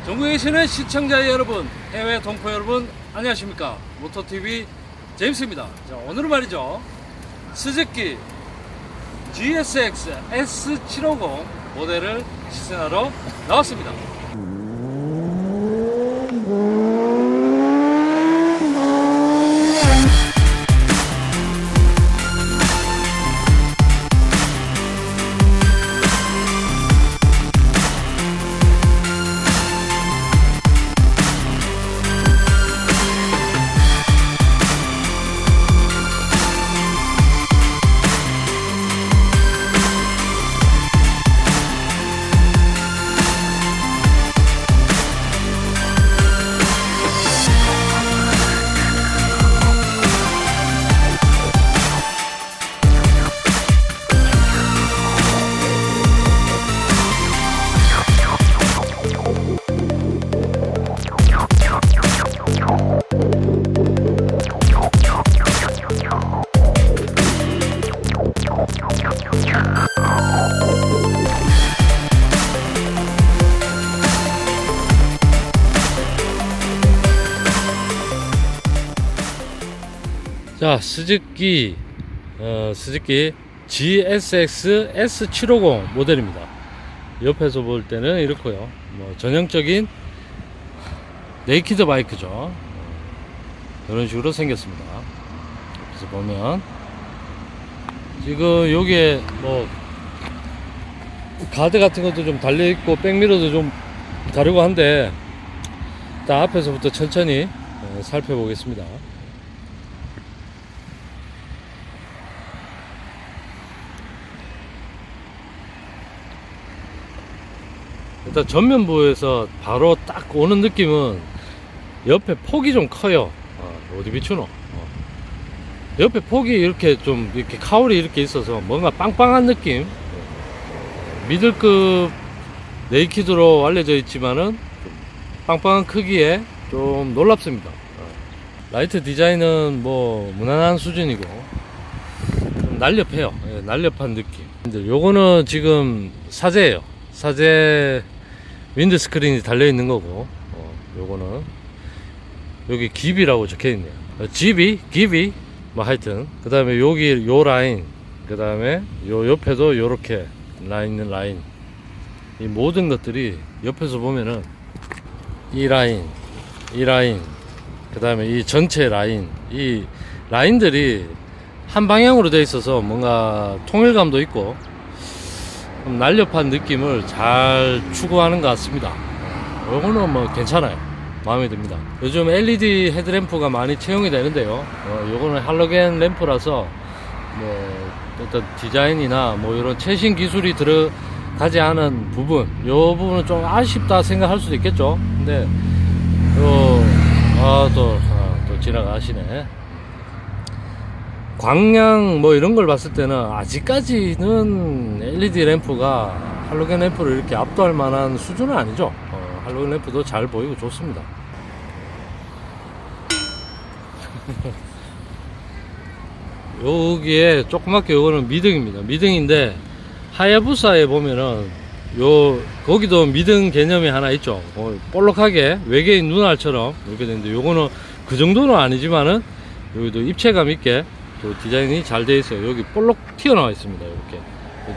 전국에 계시는 시청자 여러분, 해외 동포 여러분, 안녕하십니까? 모토TV 제임스입니다. 자, 오늘은 말이죠, 스즈키 GSX S750 모델을 시승하러 나왔습니다. 자, 스즈키 GSX S750 모델입니다. 옆에서 볼 때는 이렇고요. 뭐 전형적인 네이키드 바이크죠. 이런 식으로 생겼습니다. 그래서 보면 지금 여기에 뭐 가드 같은 것도 좀 달려 있고 백미러도 좀 다르고 한데, 일단 앞에서부터 천천히 살펴보겠습니다. 일단 전면부에서 바로 딱 오는 느낌은 옆에 폭이 좀 커요. 어디 비추노? 옆에 폭이 이렇게 좀 이렇게 카울이 이렇게 있어서 뭔가 빵빵한 느낌. 미들급 네이키드로 알려져 있지만은 빵빵한 크기에 좀 놀랍습니다. 라이트 디자인은 뭐 무난한 수준이고 좀 날렵해요. 날렵한 느낌. 근데 요거는 지금 사제예요. 사제 윈드 스크린이 달려 있는 거고, 요거는 여기 기비라고 적혀 있네요. 기비 뭐 하여튼, 그 다음에 여기 요 라인, 그 다음에 요 옆에도 요렇게 라인, 이 모든 것들이 옆에서 보면은 이 라인, 그 다음에 이 전체 라인, 이 라인들이 한 방향으로 되어 있어서 뭔가 통일감도 있고 좀 날렵한 느낌을 잘 추구하는 것 같습니다. 요거는 뭐 괜찮아요. 마음에 듭니다. 요즘 LED 헤드램프가 많이 채용이 되는데요, 요거는 할로겐 램프라서 뭐 어떤 디자인이나 뭐 이런 최신 기술이 들어가지 않은 부분, 요 부분은 좀 아쉽다 생각할 수도 있겠죠. 근데 또 지나가시네. 광량 뭐 이런 걸 봤을 때는 아직까지는 LED 램프가 할로겐 램프를 이렇게 압도할 만한 수준은 아니죠. 할로겐 램프도 잘 보이고 좋습니다. 여기에 조그맣게 요거는 미등입니다. 미등인데 하야부사에 보면은 거기도 미등 개념이 하나 있죠. 볼록하게 외계인 눈알처럼 이렇게 되는데, 요거는 그 정도는 아니지만은 여기도 입체감 있게 또 디자인이 잘 되어 있어요. 여기 볼록 튀어나와 있습니다. 이렇게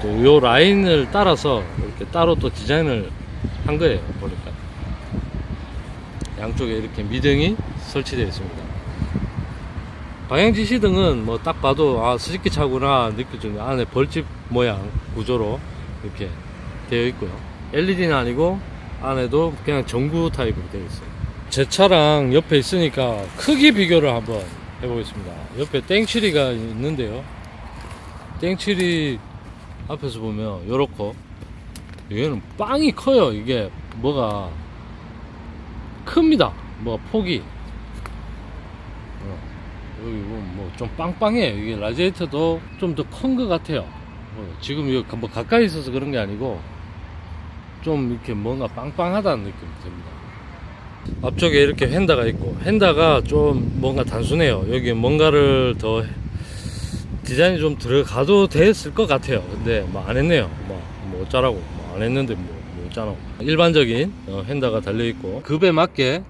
또 요 라인을 따라서 이렇게 따로 또 디자인을 한 거예요. 보니까 양쪽에 이렇게 미등이 설치되어 있습니다. 방향 지시등은 뭐 딱 봐도 스즈키 차구나 느껴지는, 안에 벌집 모양 구조로 이렇게 되어 있고요. LED는 아니고 안에도 그냥 전구 타입으로 되어 있어요. 제 차랑 옆에 있으니까 크기 비교를 한번 해보겠습니다. 옆에 땡칠이가 있는데요, 땡칠이 앞에서 보면 요렇고, 얘는 빵이 커요. 이게 뭐가 큽니다. 뭐 폭이 여기 뭐 좀 빵빵해요. 이게 라디에이터도 좀 더 큰 것 같아요. 지금 여기 뭐 가까이 있어서 그런 게 아니고 좀 이렇게 뭔가 빵빵하다는 느낌이 듭니다. 앞쪽에 이렇게 휀다가 있고, 휀다가 좀 뭔가 단순해요. 여기 뭔가를 더 디자인이 좀 들어가도 됐을 것 같아요. 근데 뭐 안 했네요. 뭐 어쩌라고 뭐 안 했는데 뭐 없잖아. 일반적인 핸더가 달려있고 급에 맞게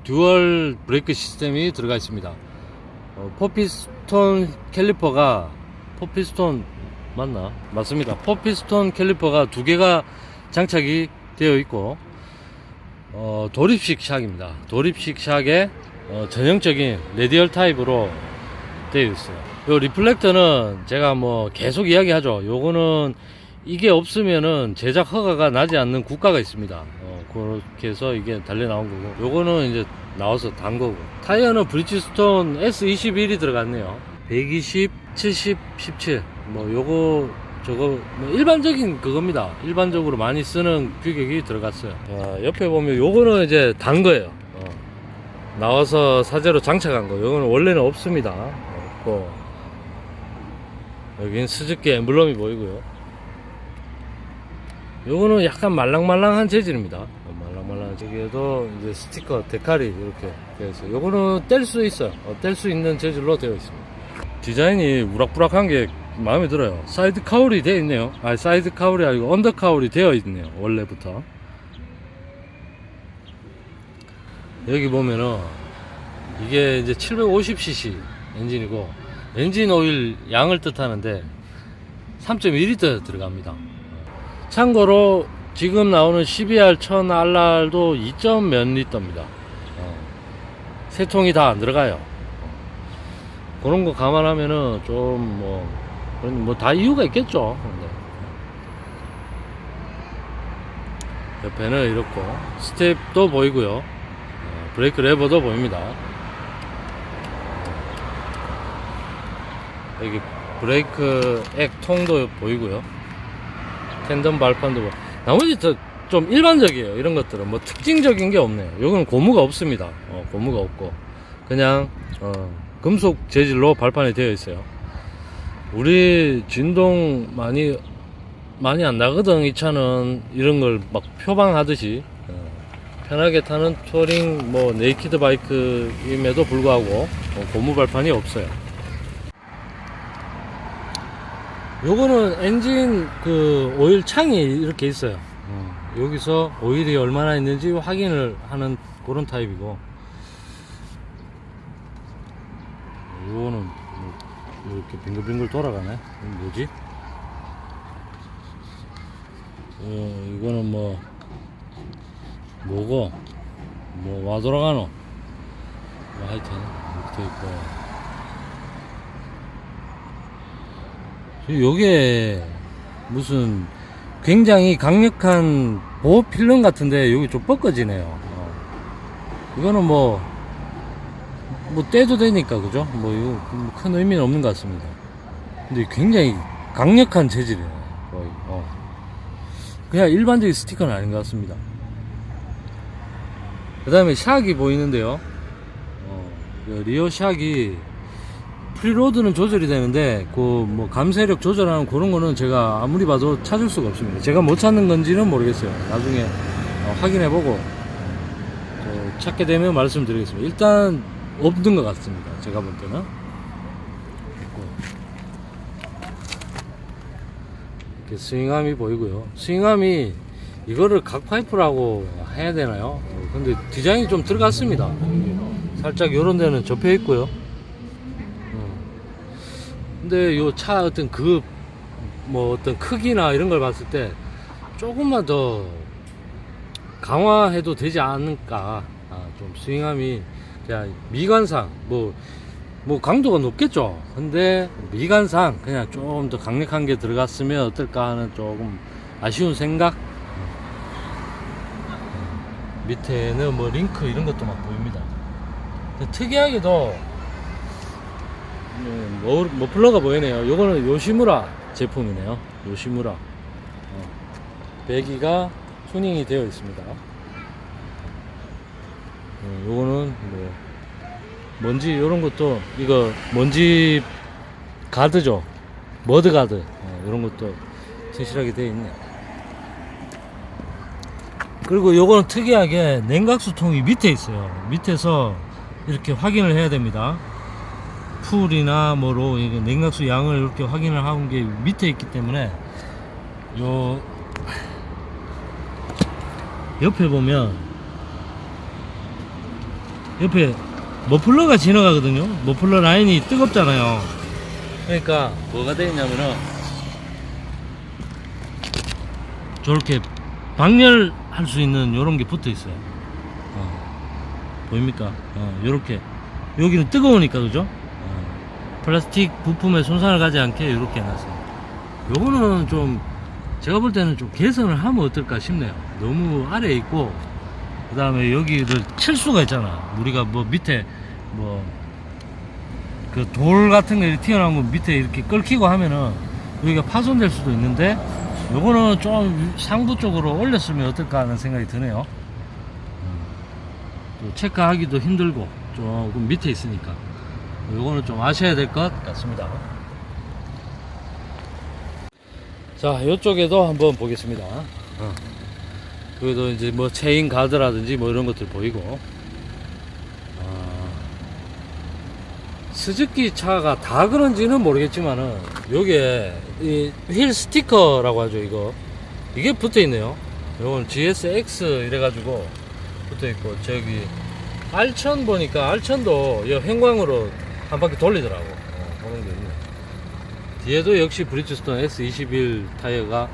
듀얼 브레이크 시스템이 들어가 있습니다. 포피스톤 캘리퍼가 포피스톤 맞나? 맞습니다. 포피스톤 캘리퍼가 두 개가 장착이 되어 있고 도립식 샥입니다. 도립식 샥에 전형적인 레디얼 타입으로 되어 있어요. 요 리플렉터는 제가 뭐 계속 이야기하죠. 요거는 이게 없으면은 제작 허가가 나지 않는 국가가 있습니다. 그렇게 해서 이게 달려 나온 거고, 요거는 이제 나와서 단 거고, 타이어는 브리지스톤 S21이 들어갔네요. 120, 70, 17. 뭐 요거 저거 뭐 일반적인 그겁니다. 일반적으로 많이 쓰는 규격이 들어갔어요. 옆에 보면 요거는 이제 단 거예요. 나와서 사제로 장착한 거. 요거는 원래는 없습니다. 없고, 여긴 스즈키 엠블럼이 보이고요. 요거는 약간 말랑말랑한 재질입니다. 말랑말랑한 저기에도 이제 스티커 데칼이 이렇게 되어 있어요. 요거는 뗄 수 있어요. 뗄 수 있는 재질로 되어 있습니다. 디자인이 우락부락한 게 마음에 들어요. 사이드 카울이 되어 있네요. 사이드 카울이 아니고 언더 카울이 되어 있네요. 원래부터. 여기 보면은 이게 이제 750cc 엔진이고, 엔진 오일 양을 뜻하는데 3.2L 들어갑니다. 참고로 지금 나오는 CBR 1000RR도 2점 몇 리터입니다. 세 통이 다 안 들어가요. 그런 거 감안하면은 좀 뭐 다 이유가 있겠죠. 근데 옆에는 이렇고 스텝도 보이고요. 브레이크 레버도 보입니다. 여기 브레이크 액 통도 보이고요. 텐덤 발판도 보이고. 나머지 좀 일반적이에요. 이런 것들은 뭐 특징적인 게 없네요. 요거는 고무가 없습니다. 고무가 없고 그냥 금속 재질로 발판이 되어 있어요. 우리 진동 많이 안 나거든. 이 차는 이런 걸 막 표방하듯이 편하게 타는 투어링 뭐 네이키드 바이크임에도 불구하고 고무 발판이 없어요. 요거는 엔진 그 오일 창이 이렇게 있어요. 여기서 오일이 얼마나 있는지 확인을 하는 그런 타입이고, 요거는 뭐 이렇게 빙글빙글 돌아가네. 뭐지? 이거는 뭐고 와 돌아가노? 뭐 하여튼 이렇게 있고, 요게 무슨 굉장히 강력한 보호 필름 같은데 여기 좀 뻗어지네요. 이거는 뭐 떼도 되니까, 그죠? 뭐 이거 큰 의미는 없는 것 같습니다. 근데 굉장히 강력한 재질이에요. 거의. 그냥 일반적인 스티커는 아닌 것 같습니다. 그 다음에 샥이 보이는데요. 리어 샥이 프리로드는 조절이 되는데 뭐 감쇄력 조절하는 그런 거는 제가 아무리 봐도 찾을 수가 없습니다. 제가 못 찾는 건지는 모르겠어요. 나중에 확인해보고 찾게 되면 말씀드리겠습니다. 일단 없는 것 같습니다. 제가 볼 때는. 이렇게 스윙암이 보이고요. 스윙암이 이거를 각파이프라고 해야 되나요? 근데 디자인이 좀 들어갔습니다. 살짝 요런 데는 접혀 있고요. 근데 요 차 어떤 어떤 크기나 이런 걸 봤을 때 조금만 더 강화해도 되지 않을까. 좀 스윙함이 그냥 미관상 뭐 강도가 높겠죠. 근데 미관상 그냥 좀 더 강력한 게 들어갔으면 어떨까 하는 조금 아쉬운 생각. 밑에는 뭐 링크 이런 것도 막 보입니다. 특이하게도 머플러가 보이네요. 요거는 요시무라 제품이네요. 요시무라. 배기가 튜닝이 되어 있습니다. 요거는 먼지 요런 것도, 이거 먼지 가드죠. 머드 가드. 요런 것도 튼실하게 되어 있네. 그리고 요거는 특이하게 냉각수통이 밑에 있어요. 밑에서 이렇게 확인을 해야 됩니다. 풀이나 뭐로 냉각수 양을 이렇게 확인을 하는 게 밑에 있기 때문에 옆에 보면 옆에 머플러가 지나가거든요. 머플러 라인이 뜨겁잖아요. 그러니까 뭐가 되냐면은 저렇게 방열할 수 있는 요런 게 붙어 있어요. 보입니까? 요렇게 여기는 뜨거우니까 그죠? 플라스틱 부품에 손상을 가지 않게 이렇게 해놨어요. 요거는 좀 제가 볼 때는 좀 개선을 하면 어떨까 싶네요. 너무 아래에 있고 그 다음에 여기를 칠 수가 있잖아. 우리가 뭐 밑에 뭐 그 돌 같은 거 튀어나온 거 밑에 이렇게 끓기고 하면은 여기가 파손될 수도 있는데 요거는 좀 상부 쪽으로 올렸으면 어떨까 하는 생각이 드네요. 또 체크하기도 힘들고 조금 밑에 있으니까 요거는 좀 아셔야 될 것 같습니다. 자, 요쪽에도 한번 보겠습니다. 여기도 이제 뭐 체인 가드라든지 뭐 이런 것들 보이고, 스즈키 차가 다 그런지는 모르겠지만은 요게 이 휠 스티커라고 하죠. 이게 붙어 있네요. 요건 GSX 이래가지고 붙어 있고, 저기 알천 보니까 알천도 이 형광으로 한 바퀴 돌리더라고. 그런 게 있네. 뒤에도 역시 브리ヂ스톤 S21 타이어가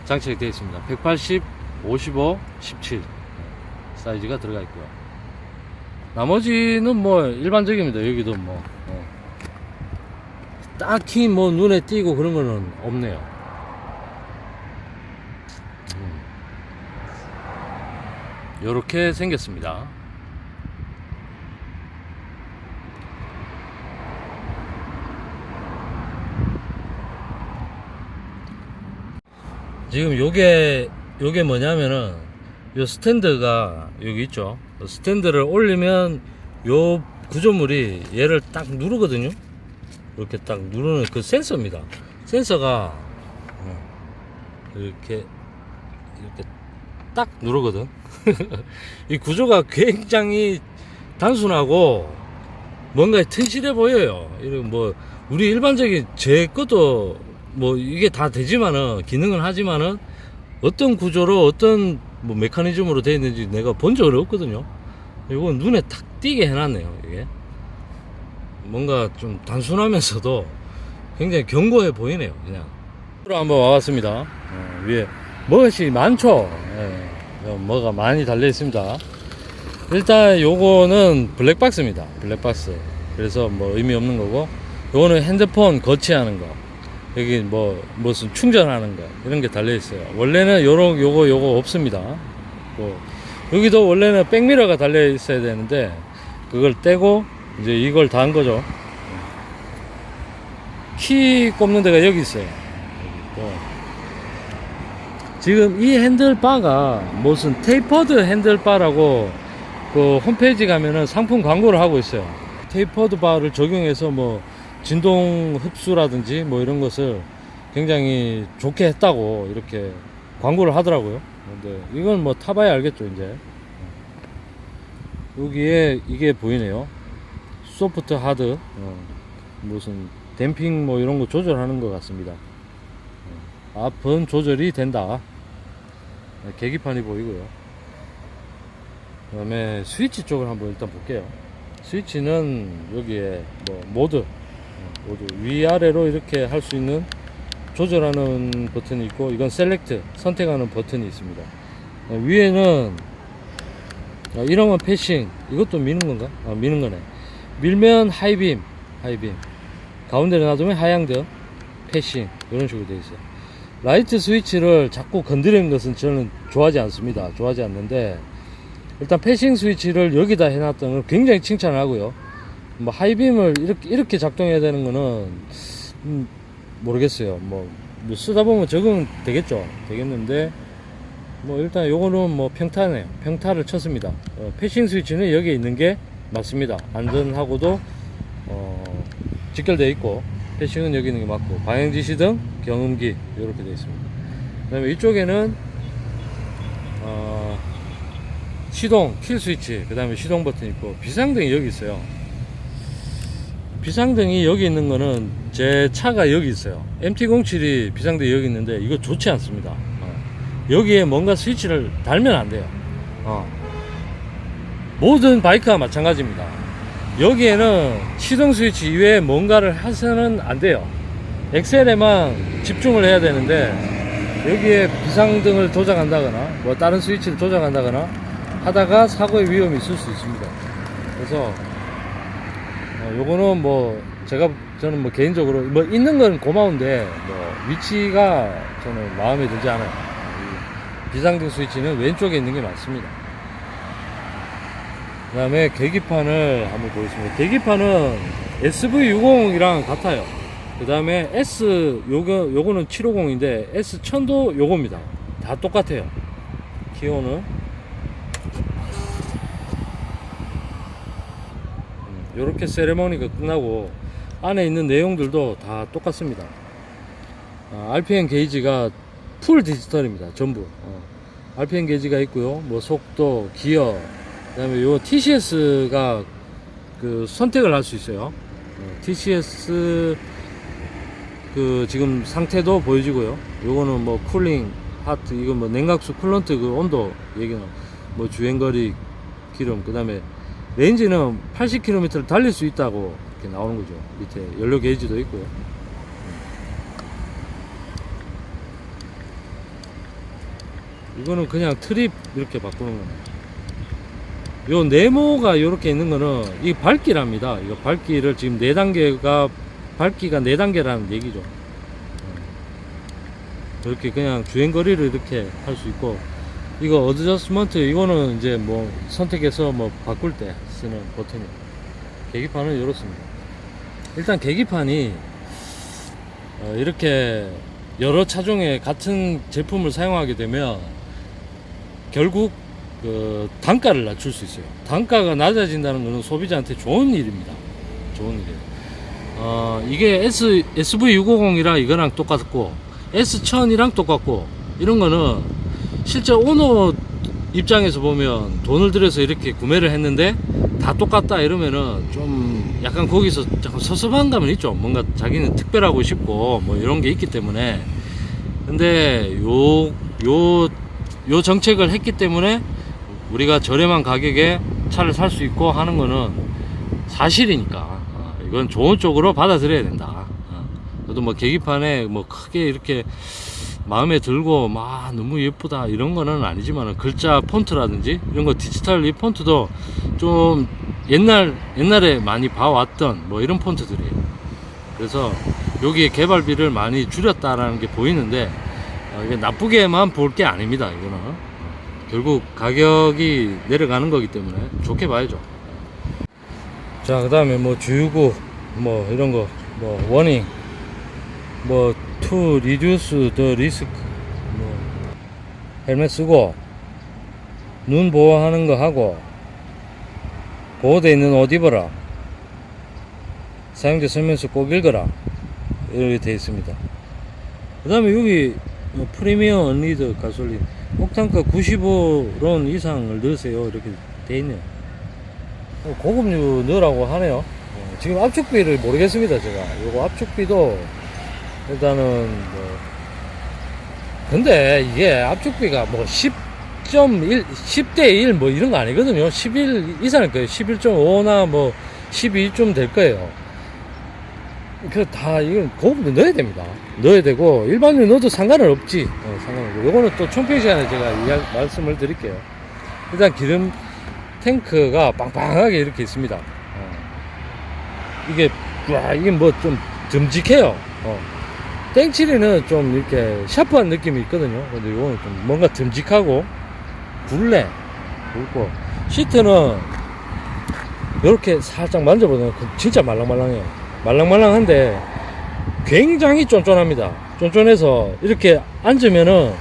장착이 되어 있습니다. 180, 55, 17 사이즈가 들어가 있고요. 나머지는 뭐 일반적입니다. 여기도 뭐 딱히 뭐 눈에 띄고 그런 거는 없네요. 요렇게 생겼습니다. 지금 요게 뭐냐면은 요 스탠드가 여기 있죠. 스탠드를 올리면 요 구조물이 얘를 딱 누르거든요. 이렇게 딱 누르는 그 센서입니다. 센서가 이렇게 딱 누르거든. 이 구조가 굉장히 단순하고 뭔가 튼실해 보여요. 이런 뭐 우리 일반적인 제 것도 뭐 이게 다 되지만은 기능은 하지만은 어떤 구조로 어떤 뭐 메커니즘으로 되어 있는지 내가 본 적은 없거든요. 이건 눈에 탁 띄게 해놨네요. 이게 뭔가 좀 단순하면서도 굉장히 견고해 보이네요. 그냥 한번 와봤습니다. 위에 멋이 많죠. 뭐가 많이 달려 있습니다. 일단 요거는 블랙박스입니다. 블랙박스. 그래서 뭐 의미 없는 거고, 요거는 핸드폰 거치하는 거, 여기 뭐 무슨 충전하는 거 이런 게 달려 있어요. 원래는 요거 없습니다. 여기도 원래는 백미러가 달려 있어야 되는데 그걸 떼고 이제 이걸 다 한 거죠. 키 꼽는 데가 여기 있어요. 지금 이 핸들바가 무슨 테이퍼드 핸들바라고 그 홈페이지 가면은 상품 광고를 하고 있어요. 테이퍼드 바를 적용해서 뭐 진동 흡수라든지 뭐 이런 것을 굉장히 좋게 했다고 이렇게 광고를 하더라고요. 근데 이건 뭐 타봐야 알겠죠. 이제 여기에 이게 보이네요. 소프트 하드, 무슨 댐핑 뭐 이런 거 조절하는 것 같습니다. 앞은 조절이 된다. 계기판이 보이고요. 그 다음에 스위치 쪽을 한번 일단 볼게요. 스위치는 여기에 뭐 모두 위아래로 이렇게 할 수 있는 조절하는 버튼이 있고, 이건 셀렉트 선택하는 버튼이 있습니다. 위에는 이런 건 패싱, 이것도 미는 건가? 미는 거네. 밀면 하이빔 가운데를 놔두면 하향등 패싱 이런 식으로 되어 있어요. 라이트 스위치를 자꾸 건드리는 것은 저는 좋아하지 않습니다. 좋아하지 않는데, 일단 패싱 스위치를 여기다 해놨던 걸 굉장히 칭찬을 하고요. 뭐 하이빔을 이렇게 작동해야 되는 거는 모르겠어요. 뭐 쓰다 보면 적응 되겠는데 뭐 일단 요거는 뭐 평타네요. 평타를 쳤습니다. 패싱 스위치는 여기에 있는 게 맞습니다. 안전하고도 직결되어 있고, 패싱은 여기 있는 게 맞고, 방향 지시등, 경음기 이렇게 되어 있습니다. 그 다음에 이쪽에는 시동 킬 스위치, 그 다음에 시동 버튼 있고, 비상등이 여기 있어요. 비상등이 여기 있는 거는 제 차가 여기 있어요. MT-07이 비상등이 여기 있는데 이거 좋지 않습니다. 여기에 뭔가 스위치를 달면 안 돼요. 모든 바이크와 마찬가지입니다. 여기에는 시동 스위치 이외에 뭔가를 해서는 안 돼요. 엑셀에만 집중을 해야 되는데 여기에 비상등을 조작한다거나 뭐 다른 스위치를 조작한다거나 하다가 사고의 위험이 있을 수 있습니다. 그래서 요거는 뭐 저는 뭐 개인적으로 뭐 있는 건 고마운데 뭐 위치가 저는 마음에 들지 않아요. 비상등 스위치는 왼쪽에 있는 게 맞습니다. 그 다음에 계기판을 한번 보겠습니다. 계기판은 SV60이랑 같아요. 그 다음에 요거는 750인데 S1000도 요겁니다. 다 똑같아요. 기호는 요렇게 세레머니가 끝나고 안에 있는 내용들도 다 똑같습니다. RPM 게이지가 풀 디지털입니다. 전부. RPM 게이지가 있고요. 뭐 속도, 기어, 그 다음에 요 TCS가 그 선택을 할 수 있어요. TCS 그 지금 상태도 보여지고요. 요거는 뭐 쿨링, 하트, 이건 뭐 냉각수 쿨런트 그 온도 얘기는 뭐 주행거리, 기름, 그 다음에 레인지는 80km를 달릴 수 있다고 이렇게 나오는 거죠. 밑에 연료 게이지도 있고요. 이거는 그냥 트립 이렇게 바꾸는 겁니다. 요 네모가 이렇게 있는 거는 이 밝기랍니다. 이거 밝기를 지금 4단계가 밝기가 4단계라는 얘기죠. 이렇게 그냥 주행거리를 이렇게 할 수 있고, 이거 어드저스먼트 이거는 이제 뭐 선택해서 뭐 바꿀 때 쓰는 버튼이에요. 계기판은 이렇습니다. 일단 계기판이 이렇게 여러 차종의 같은 제품을 사용하게 되면 결국 그 단가를 낮출 수 있어요. 단가가 낮아진다는 것은 소비자한테 좋은 일입니다. 좋은 일이에요. 이게 SV650이랑 이거랑 똑같고 S1000이랑 똑같고, 이런 거는 실제 오너 입장에서 보면 돈을 들여서 이렇게 구매를 했는데 다 똑같다 이러면은 좀 약간 거기서 약간 섭섭한 감은 있죠. 뭔가 자기는 특별하고 싶고 뭐 이런 게 있기 때문에. 근데 요 정책을 했기 때문에 우리가 저렴한 가격에 차를 살 수 있고 하는 거는 사실이니까 이건 좋은 쪽으로 받아들여야 된다. 저도 뭐 계기판에 뭐 크게 이렇게 마음에 들고 막 너무 예쁘다 이런 거는 아니지만 글자 폰트라든지 이런 거 디지털 이 폰트도 좀 옛날에 많이 봐왔던 뭐 이런 폰트들이에요. 그래서 여기에 개발비를 많이 줄였다라는 게 보이는데 이게 나쁘게만 볼 게 아닙니다. 이거는 결국 가격이 내려가는 거기 때문에 좋게 봐야죠. 자, 그 다음에 뭐 주유구 뭐 이런 거 뭐 워닝 뭐 to reduce the risk 뭐 헬멧 쓰고 눈 보호하는 거 하고 보호되어 있는 옷 입어라, 사용자 설명서 꼭 읽어라, 이렇게 되어 있습니다. 그 다음에 여기 프리미엄 언리드 가솔린 옥탄가 95론 이상을 넣으세요 이렇게 되어 있네요. 고급류 넣으라고 하네요. 지금 압축비를 모르겠습니다. 제가 요거 압축비도 일단은 뭐 근데 이게 압축비가 뭐 10.1 10대 1 뭐 이런 거 아니거든요. 11 이상일 거예요. 11.5나 뭐 12좀 될 거예요. 그 다 이건 고급도 넣어야 됩니다. 넣어야 되고 일반으로 넣어도 상관은 없지. 상관없고 요거는 또 총평 시간에 제가 말씀을 드릴게요. 일단 기름 탱크가 빵빵하게 이렇게 있습니다. 이게 뭐 좀 듬직해요. 땡칠이는 좀 이렇게 샤프한 느낌이 있거든요. 근데 이거는 좀 뭔가 듬직하고 굵고 시트는 이렇게 살짝 만져보면 진짜 말랑말랑해요. 말랑말랑한데 굉장히 쫀쫀합니다. 쫀쫀해서 이렇게 앉으면은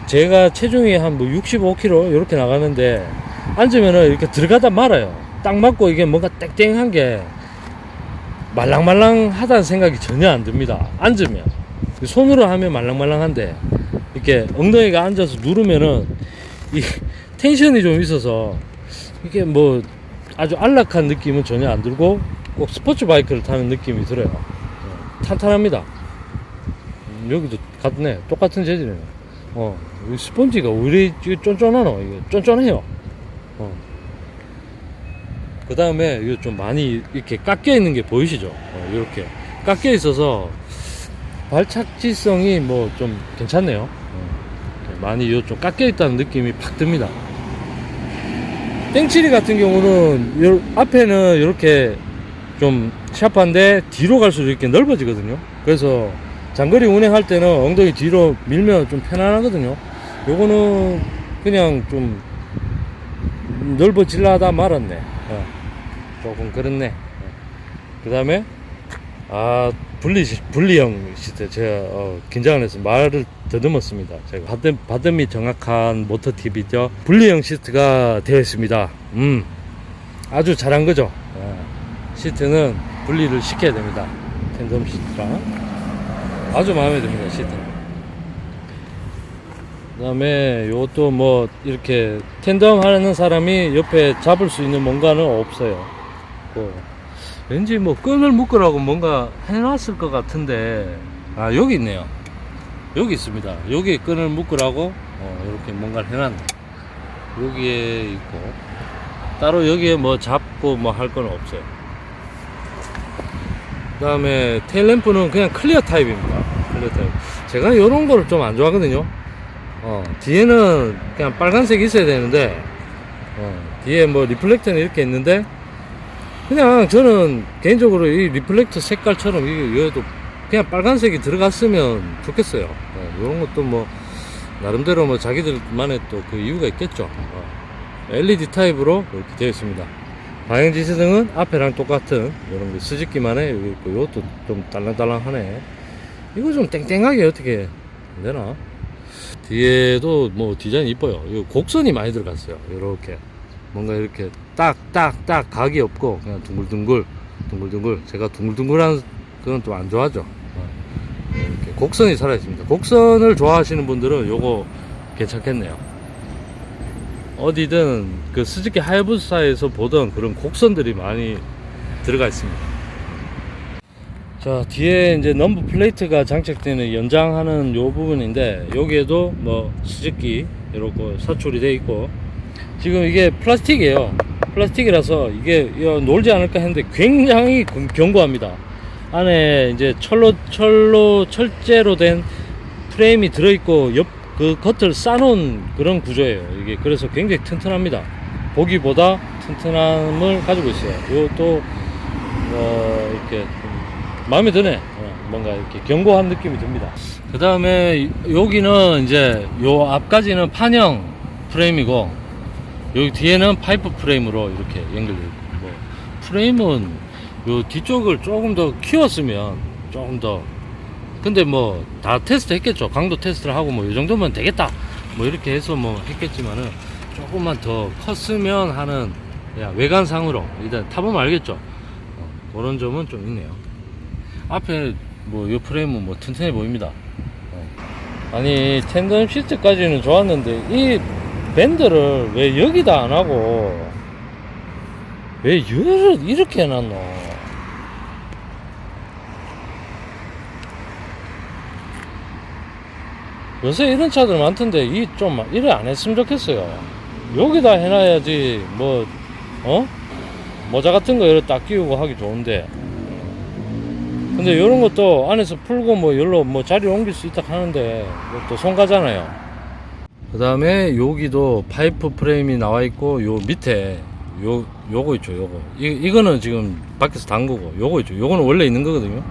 제가 체중이 한 뭐 65kg 이렇게 나가는데 앉으면은 이렇게 들어가다 말아요. 딱 맞고 이게 뭔가 땡땡한 게 말랑말랑하다는 생각이 전혀 안 듭니다. 앉으면 손으로 하면 말랑말랑한데 이렇게 엉덩이가 앉아서 누르면은 이 텐션이 좀 있어서 이게 뭐 아주 안락한 느낌은 전혀 안 들고 꼭 스포츠 바이크를 타는 느낌이 들어요. 탄탄합니다. 여기도 같네. 똑같은 재질이네. 이 스펀지가 우리 쫀쫀하노. 이게 쫀쫀해요. 그 다음에 이거 좀 많이 이렇게 깎여 있는 게 보이시죠? 이렇게 깎여 있어서 발착지성이 뭐 좀 괜찮네요. 많이 좀 깎여 있다는 느낌이 팍 듭니다. 땡치리 같은 경우는 앞에는 이렇게 좀 샤프한데 뒤로 갈수록 이렇게 넓어지거든요. 그래서 장거리 운행할 때는 엉덩이 뒤로 밀면 좀 편안하거든요. 요거는 그냥 좀 넓어질라다 말았네. 조금 그렇네. 그 다음에 분리형 시트. 제가 긴장을 해서 말을 더듬었습니다. 제가 받음이 정확한 모터 팁이죠. 분리형 시트가 되어 있습니다. 아주 잘한 거죠. 시트는 분리를 시켜야 됩니다. 텐덤 시트랑 아주 마음에 듭니다. 시트. 그 다음에 요것도 뭐 이렇게 텐덤 하는 사람이 옆에 잡을 수 있는 뭔가는 없어요. 왠지 뭐 끈을 묶으라고 뭔가 해놨을 것 같은데 여기 있네요. 여기 있습니다. 여기 끈을 묶으라고 이렇게 뭔가를 해놨네. 여기에 있고 따로 여기에 뭐 잡고 뭐 할 건 없어요. 그 다음에 테일램프는 그냥 클리어 타입입니다. 클리어 타입. 제가 이런 거를 좀 안 좋아하거든요. 뒤에는 그냥 빨간색이 있어야 되는데 뒤에 뭐 리플렉터는 이렇게 있는데 그냥 저는 개인적으로 이 리플렉터 색깔처럼 이것도 그냥 빨간색이 들어갔으면 좋겠어요. 이런 것도 뭐 나름대로 뭐 자기들만의 또 그 이유가 있겠죠. LED 타입으로 이렇게 되어 있습니다. 방향 지시등은 앞에랑 똑같은 이런 게 스즈키만의 여기 있고, 이것도 좀 딸랑딸랑하네. 이거 좀 땡땡하게 어떻게 되나? 뒤에도 뭐 디자인 이뻐요. 이거 곡선이 많이 들어갔어요. 이렇게 뭔가 이렇게 딱 각이 없고 그냥 둥글둥글. 제가 둥글둥글한 그건 좀 안 좋아하죠. 이렇게 곡선이 살아있습니다. 곡선을 좋아하시는 분들은 요거 괜찮겠네요. 어디든 그 스즈키 하야부사에서 보던 그런 곡선들이 많이 들어가 있습니다. 자, 뒤에 이제 넘버 플레이트가 장착되는 연장하는 요 부분인데, 여기에도 뭐 스즈키 이렇게 사출이 되어 있고, 지금 이게 플라스틱이에요. 플라스틱이라서 이게 놀지 않을까 했는데 굉장히 견고합니다. 안에 이제 철제로 된 프레임이 들어있고 그 겉을 싸놓은 그런 구조예요. 이게 그래서 굉장히 튼튼합니다. 보기보다 튼튼함을 가지고 있어요. 이것도 이렇게 마음에 드네. 뭔가 이렇게 견고한 느낌이 듭니다. 그 다음에 여기는 이제 요 앞까지는 판형 프레임이고, 여기 뒤에는 파이프 프레임으로 이렇게 연결되어 있고, 뭐 프레임은 요 뒤쪽을 조금 더 키웠으면 조금 더, 근데 뭐 다 테스트 했겠죠. 강도 테스트를 하고 뭐 이 정도면 되겠다 뭐 이렇게 해서 뭐 했겠지만은, 조금만 더 컸으면 하는, 외관상으로 일단 타보면 알겠죠. 그런 점은 좀 있네요. 앞에 뭐 이 프레임은 뭐 튼튼해 보입니다. 아니 텐덤 시트까지는 좋았는데 이 밴드를 왜 여기다 안 하고 왜 이렇게 해놨노? 요새 이런 차들 많던데 이 좀 이래 안 했으면 좋겠어요. 여기다 해놔야지. 뭐 모자 같은 거 이렇게 딱 끼우고 하기 좋은데, 근데 이런 것도 안에서 풀고 뭐 열로 뭐 자리 옮길 수 있다 하는데 또 손 가잖아요. 그 다음에 여기도 파이프 프레임이 나와 있고, 요 밑에 요거 있죠. 이거는 지금 밖에서 단 거고, 요거 있죠. 요거는 원래 있는 거거든요.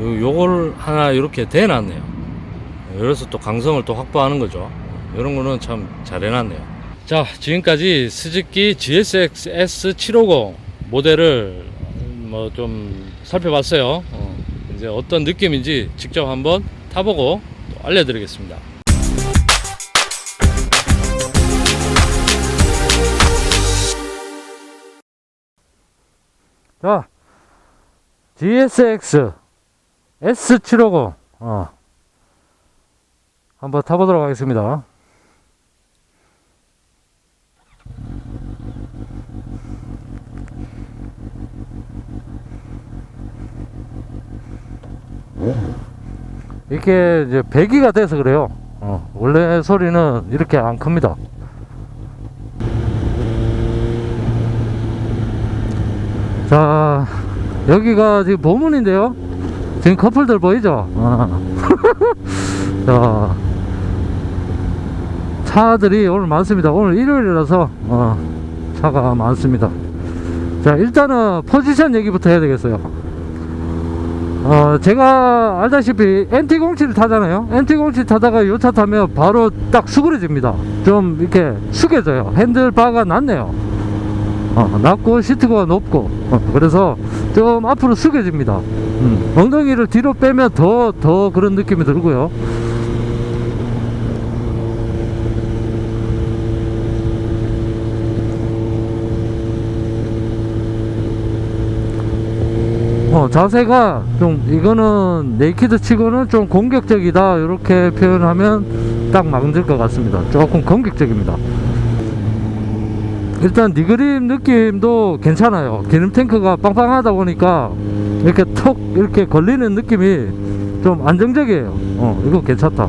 요걸 하나 이렇게 대놨네요. 그래서 또 강성을 또 확보하는 거죠. 이런 거는 참 잘 해놨네요. 자, 지금까지 스즈키 GSX S750 모델을 뭐 좀 살펴봤어요. 이제 어떤 느낌인지 직접 한번 타보고 또 알려드리겠습니다. 자, GSX S750 한번 타보도록 하겠습니다. 이렇게 이제 배기가 돼서 그래요. 원래 소리는 이렇게 안 큽니다. 자, 여기가 지금 보문인데요. 지금 커플들 보이죠? 자, 차들이 오늘 많습니다. 오늘 일요일이라서 차가 많습니다. 자, 일단은 포지션 얘기부터 해야 되겠어요. 제가 알다시피 MT-07 타잖아요. MT-07 타다가 요 차 타면 바로 딱 수그러집니다. 좀 이렇게 숙여져요. 핸들바가 낮네요. 낮고 시트가 높고, 그래서 좀 앞으로 숙여집니다. 엉덩이를 뒤로 빼면 더 그런 느낌이 들고요. 자세가 좀, 이거는 네이키드 치고는 좀 공격적이다, 이렇게 표현하면 딱 맞을 것 같습니다. 조금 공격적입니다. 일단 니그림 느낌도 괜찮아요. 기름 탱크가 빵빵하다 보니까 이렇게 턱 이렇게 걸리는 느낌이 좀 안정적이에요. 이거 괜찮다.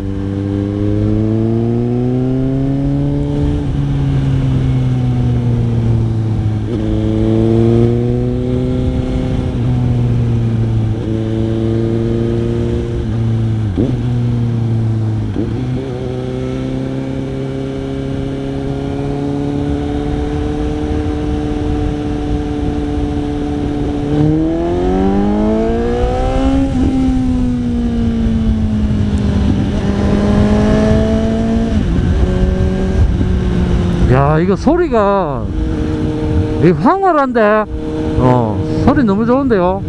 야, 이거 소리가 황홀한데 소리 너무 좋은데요.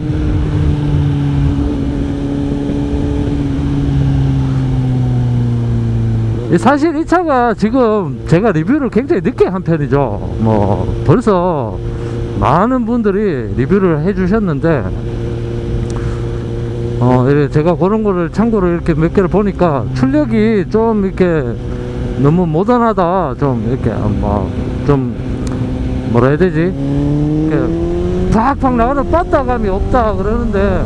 사실 이 차가 지금 제가 리뷰를 굉장히 늦게 한 편이죠. 뭐 벌써 많은 분들이 리뷰를 해 주셨는데 제가 그런 거를 참고로 이렇게 몇 개를 보니까 출력이 좀 이렇게 너무 모던하다, 좀 이렇게 좀 뭐라 해야 되지, 이렇게 팍팍 나가는 빠따감이 없다 그러는데,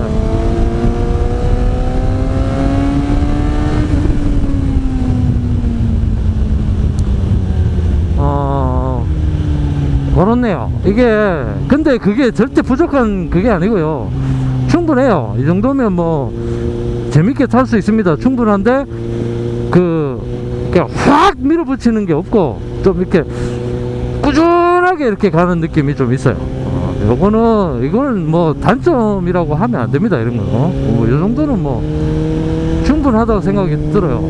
그렇네요. 이게 근데 그게 절대 부족한 그게 아니고요. 충분해요. 이 정도면 뭐 재밌게 탈 수 있습니다. 충분한데 이렇게 확 밀어붙이는 게 없고 좀 이렇게 꾸준하게 이렇게 가는 느낌이 좀 있어요. 이거는 뭐 단점이라고 하면 안 됩니다. 이런 거. 이 정도는 뭐 충분하다고 생각이 들어요.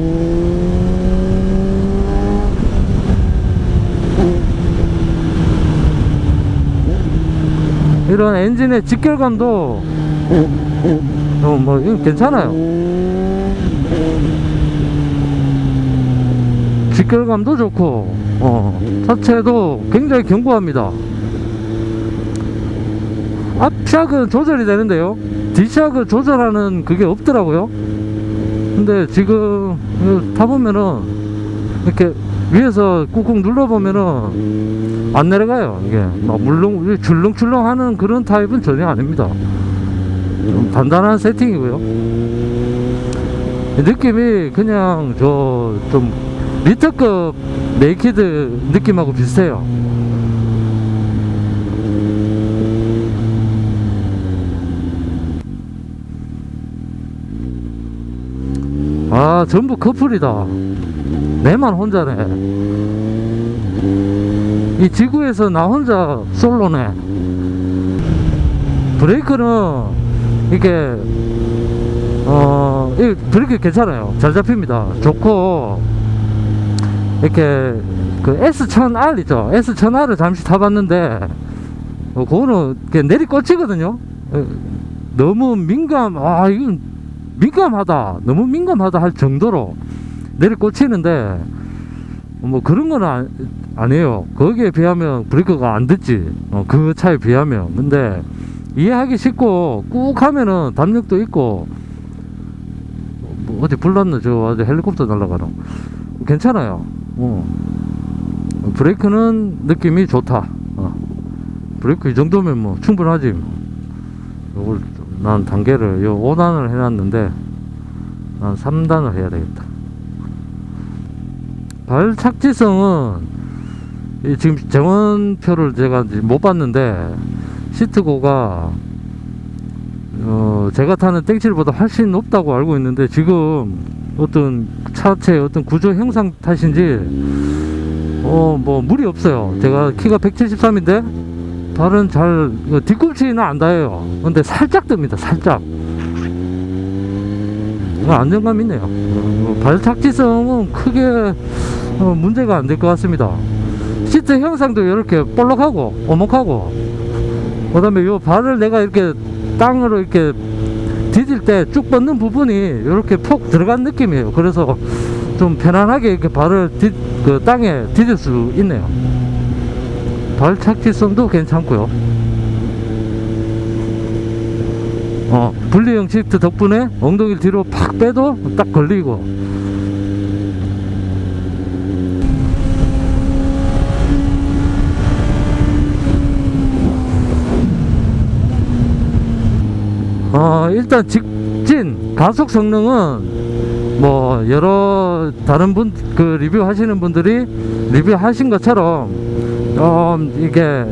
이런 엔진의 직결감도 뭐 이건 괜찮아요. 직결감도 좋고 자체도 굉장히 견고합니다. 앞샥은 조절이 되는데요, 뒷샥을 조절하는 그게 없더라고요. 근데 지금 타보면은 이렇게 위에서 꾹꾹 눌러보면은 안 내려가요. 이게 막 물렁 출렁출렁 하는 그런 타입은 전혀 아닙니다. 좀 단단한 세팅이고요. 느낌이 그냥 좀 리터급 네이키드 느낌하고 비슷해요. 전부 커플이다. 내만 혼자네. 이 지구에서 나 혼자 솔로네. 브레이크는 이게 브레이크 괜찮아요. 잘 잡힙니다. 좋고, 이렇게 그 S1000R 있죠. S1000R을 잠시 타봤는데 그거는 내리꽂히거든요. 너무 이건 민감하다, 너무 민감하다 할 정도로 내리꽂히는데 뭐 그런 건 아니에요. 거기에 비하면 브레이크가 안 듣지, 그 차에 비하면. 근데 이해하기 쉽고 꾹 하면은 담력도 있고, 뭐 어디 불났나, 저 아주 헬리콥터 날아가노. 괜찮아요. 브레이크는 느낌이 좋다. 브레이크 이 정도면 뭐 충분하지. 요걸 난 단계를 5단을 해놨는데 난 3단을 해야 되겠다. 발착지성은 지금 정원표를 제가 못 봤는데 시트고가 제가 타는 땡칠보다 훨씬 높다고 알고 있는데, 지금 어떤 차체 어떤 구조 형상 탓인지 뭐 무리 없어요. 제가 키가 173인데 발은 잘 뒤꿈치는 안 닿아요. 근데 살짝 듭니다. 살짝. 안정감 있네요. 발착지성은 크게 문제가 안 될 것 같습니다. 시트 형상도 이렇게 볼록하고 오목하고, 그 다음에 요 발을 내가 이렇게 땅으로 이렇게 디딜 때 쭉 뻗는 부분이 이렇게 푹 들어간 느낌이에요. 그래서 좀 편안하게 이렇게 발을 그 땅에 디딜 수 있네요. 발착지성도 괜찮고요. 분리형 시트 덕분에 엉덩이를 뒤로 팍 빼도 딱 걸리고, 일단 직진 가속 성능은 뭐 여러 다른 분 그 리뷰 하시는 분들이 리뷰 하신 것처럼 이게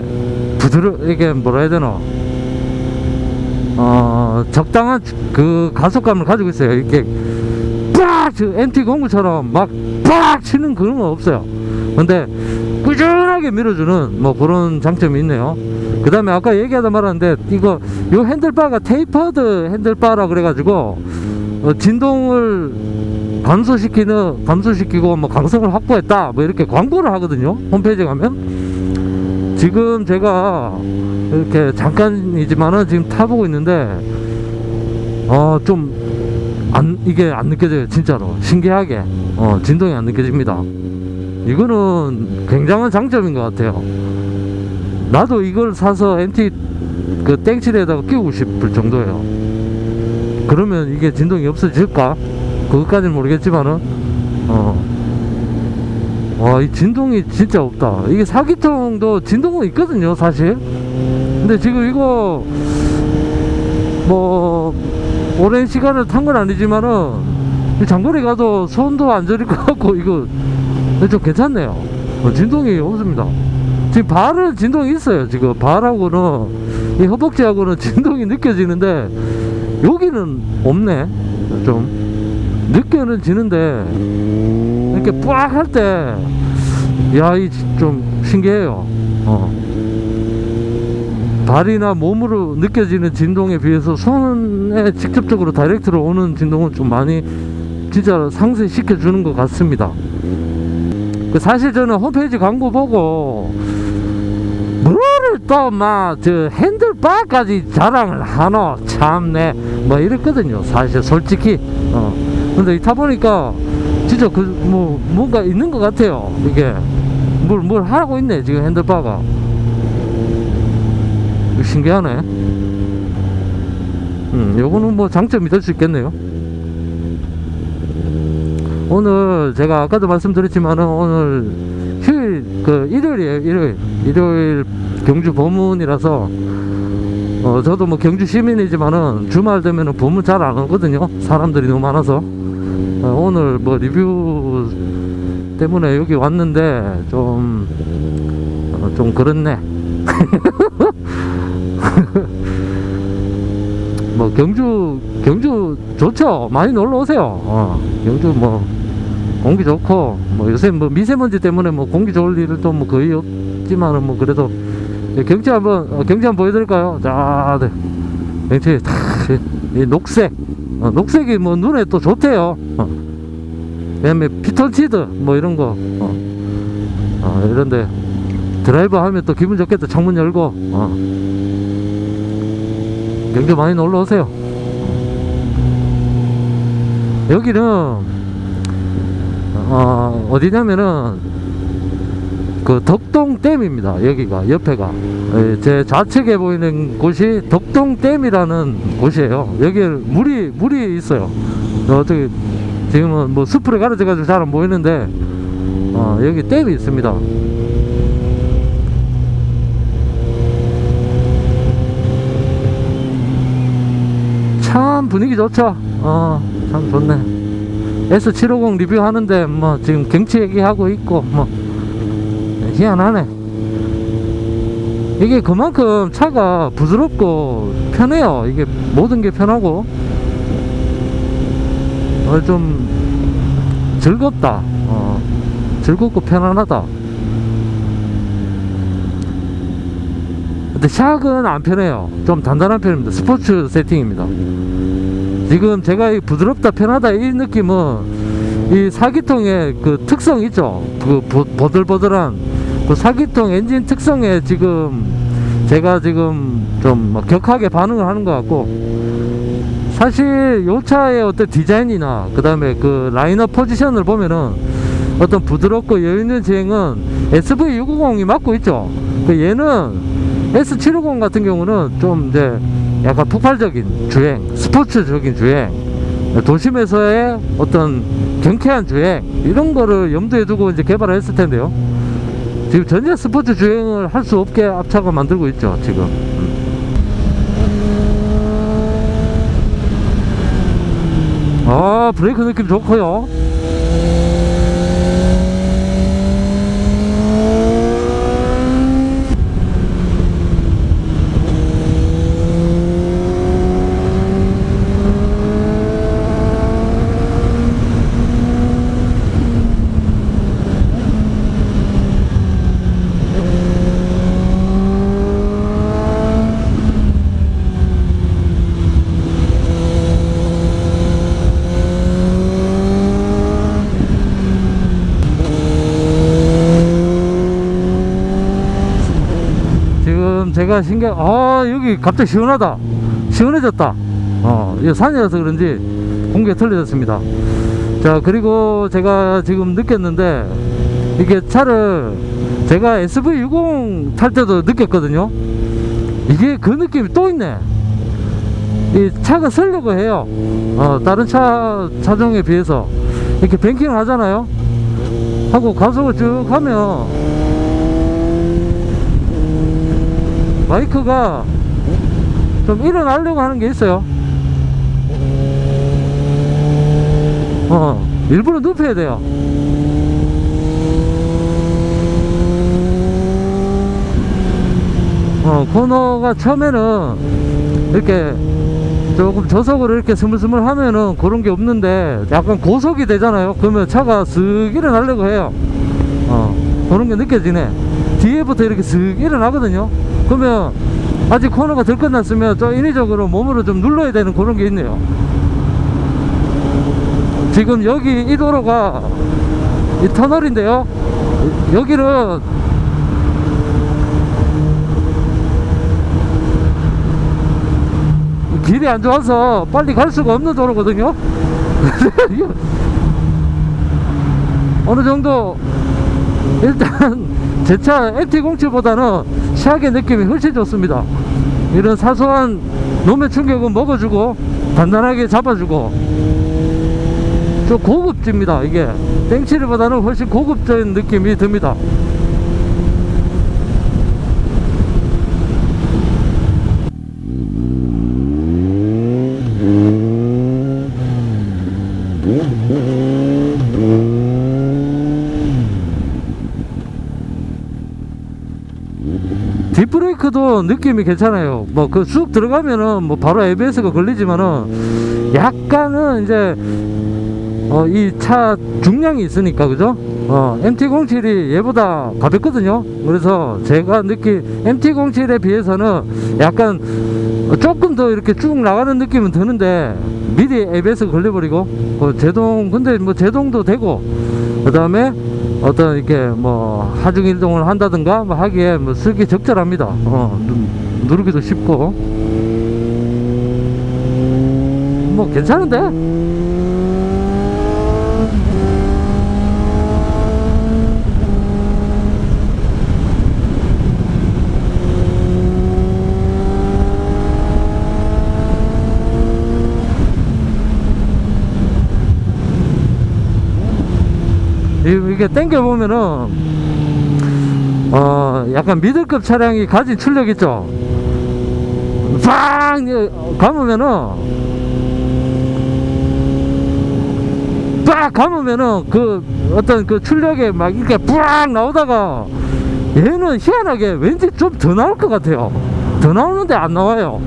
이게 뭐라 해야 되나, 적당한 그 가속감을 가지고 있어요. 이렇게 빡 MT 공구처럼 막 빡 치는 그런 건 없어요. 근데 꾸준하게 밀어주는 뭐 그런 장점이 있네요. 그 다음에 아까 얘기하다 말았는데, 요 핸들바가 테이퍼드 핸들바라 그래가지고 진동을 감소시키고 뭐 강성을 확보했다 뭐 이렇게 광고를 하거든요, 홈페이지에 가면. 지금 제가 이렇게 잠깐이지만은 지금 타보고 있는데 이게 안 느껴져요. 진짜로 신기하게 진동이 안 느껴집니다. 이거는 굉장한 장점인 것 같아요. 나도 이걸 사서 MT 그 땡칠에다가 끼우고 싶을 정도예요. 그러면 이게 진동이 없어질까? 그것까지는 모르겠지만은 이 진동이 진짜 없다. 이게 4기통도 진동은 있거든요, 사실. 근데 지금 이거 뭐 오랜 시간을 탄 건 아니지만은 장거리 가도 손도 안 저릴 것 같고, 이거 좀 괜찮네요. 진동이 없습니다. 지금 발은 진동이 있어요. 지금 발하고는 이 허벅지하고는 진동이 느껴지는데 여기는 없네. 좀 느껴는 지는데 이렇게 뿌악 할 때 이 좀 신기해요. 발이나 몸으로 느껴지는 진동에 비해서 손에 직접적으로 다이렉트로 오는 진동은 좀 많이 진짜 상쇄시켜 주는 것 같습니다. 사실 저는 홈페이지 광고 보고 뭐를 또 막 저 핸들바까지 자랑을 하노 참네 뭐 이랬거든요, 사실 솔직히. 근데 이 타보니까 진짜 뭐 뭔가 있는 것 같아요. 이게 뭘 하고 있네 지금 핸들바가. 신기하네. 요거는 뭐 장점이 될 수 있겠네요. 오늘 제가 아까도 말씀드렸지만은 오늘 휴일 일요일이에요. 일요일 경주 범문이라서 저도 뭐 경주 시민이지만은 주말 되면은 범문 잘 안 오거든요, 사람들이 너무 많아서. 오늘 뭐 리뷰 때문에 여기 왔는데 좀 그렇네. 뭐 경주 좋죠. 많이 놀러 오세요. 경주 뭐 공기 좋고, 뭐 요새 뭐 미세먼지 때문에 뭐 공기 좋을 일은 또 뭐 거의 없지만은 뭐 그래도 경치 한번 보여드릴까요? 자, 네. 경치 이 녹색, 녹색이 뭐 눈에 또 좋대요. 그다음에 피톤치드 뭐 이런 거, 이런데 드라이브 하면 또 기분 좋겠다. 창문 열고. 경주 많이 놀러 오세요. 여기는 어디냐면은 그 덕동댐입니다. 여기가 옆에가 제 좌측에 보이는 곳이 덕동댐이라는 곳이에요. 여기에 물이 있어요. 어떻게 지금은 뭐 숲으로 가려져 가지고 잘 안 보이는데 여기 댐이 있습니다. 참 분위기 좋죠. 참 좋네. S750 리뷰하는데 뭐 지금 경치 얘기하고 있고 뭐 희한하네. 이게 그만큼 차가 부드럽고 편해요. 이게 모든 게 편하고 좀 즐겁다. 즐겁고 편안하다. 근데 샥은 안 편해요. 좀 단단한 편입니다. 스포츠 세팅입니다. 지금 제가 이 부드럽다 편하다 이 느낌은 이 4기통의 그 특성 있죠. 그 버들버들한 그 4기통 엔진 특성에 지금 제가 지금 좀 격하게 반응을 하는 것 같고, 사실 요 차의 어떤 디자인이나 그 다음에 그 라인업 포지션을 보면은 어떤 부드럽고 여유있는 주행은 SV650이 맡고 있죠. 그 얘는 S750 같은 경우는 좀 이제 약간 폭발적인 주행, 스포츠적인 주행, 도심에서의 어떤 경쾌한 주행, 이런 거를 염두에 두고 이제 개발을 했을 텐데요. 지금 전혀 스포츠 주행을 할 수 없게 앞차가 만들고 있죠, 지금. 브레이크 느낌 좋고요. 제가 여기 갑자기 시원하다. 시원해졌다. 이게 산이라서 그런지 공기가 틀려졌습니다. 자, 그리고 제가 지금 느꼈는데, 이게 차를 제가 SV60 탈 때도 느꼈거든요. 이게 그 느낌이 또 있네. 이 차가 서려고 해요. 다른 차종에 비해서 이렇게 뱅킹을 하잖아요. 하고 가속을 쭉 하면 마이크가 좀 일어나려고 하는 게 있어요. 일부러 눕혀야 돼요. 코너가 처음에는 이렇게 조금 저속으로 이렇게 스물스물 하면은 그런 게 없는데, 약간 고속이 되잖아요. 그러면 차가 슥 일어나려고 해요. 그런 게 느껴지네. 뒤에부터 이렇게 슥 일어나거든요. 그러면 아직 코너가 덜 끝났으면 좀 인위적으로 몸으로 좀 눌러야 되는 그런 게 있네요. 지금 여기 이 도로가 이 터널인데요. 여기는 길이 안 좋아서 빨리 갈 수가 없는 도로거든요. 어느 정도 일단 제 차 MT07보다는 샥의 느낌이 훨씬 좋습니다. 이런 사소한 노면 충격은 먹어주고 단단하게 잡아주고 좀 고급집니다. 이게 땡치리보다는 훨씬 고급적인 느낌이 듭니다. 뒷브레이크도 느낌이 괜찮아요. 뭐 그 쑥 들어가면은 뭐 바로 ABS가 걸리지만은 약간은 이제 이 차 중량이 있으니까, 그죠? MT07이 얘보다 가볍거든요. 그래서 제가 느낀 MT07에 비해서는 약간 조금 더 이렇게 쭉 나가는 느낌은 드는데, 미리 ABS 걸려버리고 근데 뭐 제동도 되고, 그 다음에 어떤 이렇게 뭐 하중 이동을 한다든가 뭐 하기에 뭐 쓰기 적절합니다. 누르기도 쉽고 뭐 괜찮은데. 이게 당겨보면은 약간 미들급 차량이 가진 출력 있죠. 빵 감으면은 빡 감으면은 그 어떤 그 출력에 막 이렇게 뿌악 나오다가 얘는 희한하게 왠지 좀 더 나올 것 같아요. 더 나오는데 안 나와요.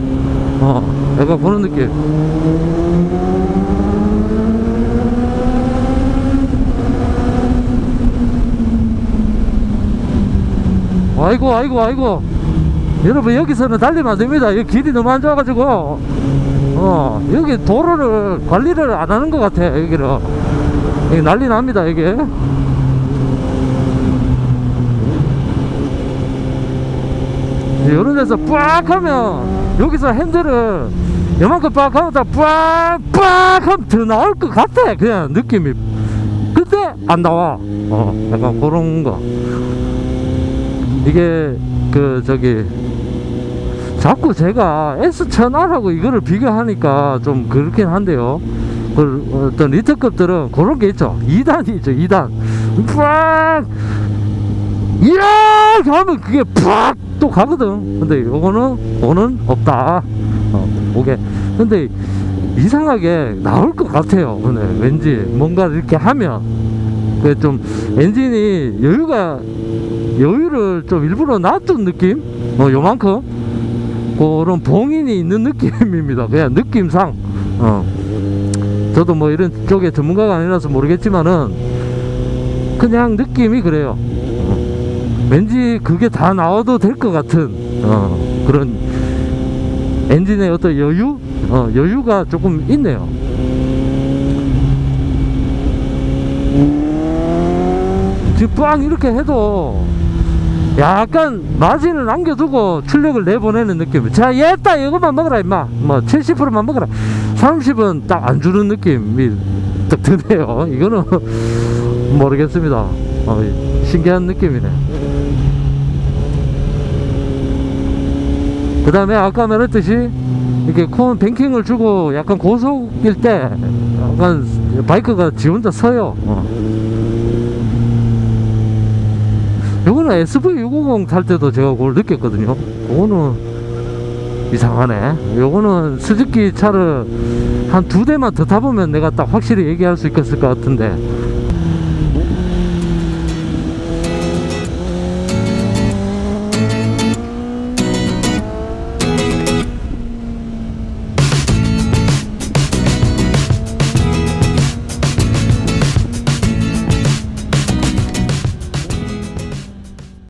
약간 그런 느낌. 아이고 아이고 아이고, 여러분 여기서는 달리면 안 됩니다. 여기 길이 너무 안 좋아가지고 여기 도로를 관리를 안 하는 것 같아. 여기는 여기 난리 납니다. 이게 이런 데서 빡 하면 여기서 핸들을 요만큼 빡 하면 빡 하면 더 나올 것 같아. 그냥 느낌이. 근데 안 나와. 약간 그런 거. 이게 그 저기 자꾸 제가 S1000R하고 이거를 비교하니까 좀 그렇긴 한데요. 그 어떤 리터급들은 그런 게 있죠. 2단이 있죠. 2단 팍 이렇게 하면 그게 팍 또 가거든. 근데 요거는 없다. 오게. 근데 이상하게 나올 것 같아요. 근데 왠지 뭔가 이렇게 하면 그 좀 엔진이 여유를 좀 일부러 놔둔 느낌? 요만큼 그런 봉인이 있는 느낌입니다. 그냥 느낌상. 저도 뭐 이런 쪽에 전문가가 아니라서 모르겠지만은 그냥 느낌이 그래요. 왠지 그게 다 나와도 될 것 같은 그런 엔진의 어떤 여유가 조금 있네요. 지금 빵 이렇게 해도 약간 마진을 남겨두고 출력을 내보내는 느낌. 자, 얘딱 이것만 먹어라 임마. 뭐 70%만 먹어라. 30은 딱 안 주는 느낌이 딱 드네요. 이거는 모르겠습니다. 신기한 느낌이네. 그 다음에 아까 말했듯이 이렇게 콘 뱅킹을 주고 약간 고속일 때 약간 바이크가 지 혼자 서요. 요거는 SV650 탈 때도 제가 그걸 느꼈거든요. 요거는 이상하네. 요거는 스즈키 차를 한 2대만 더 타보면 내가 딱 확실히 얘기할 수 있을 것 같은데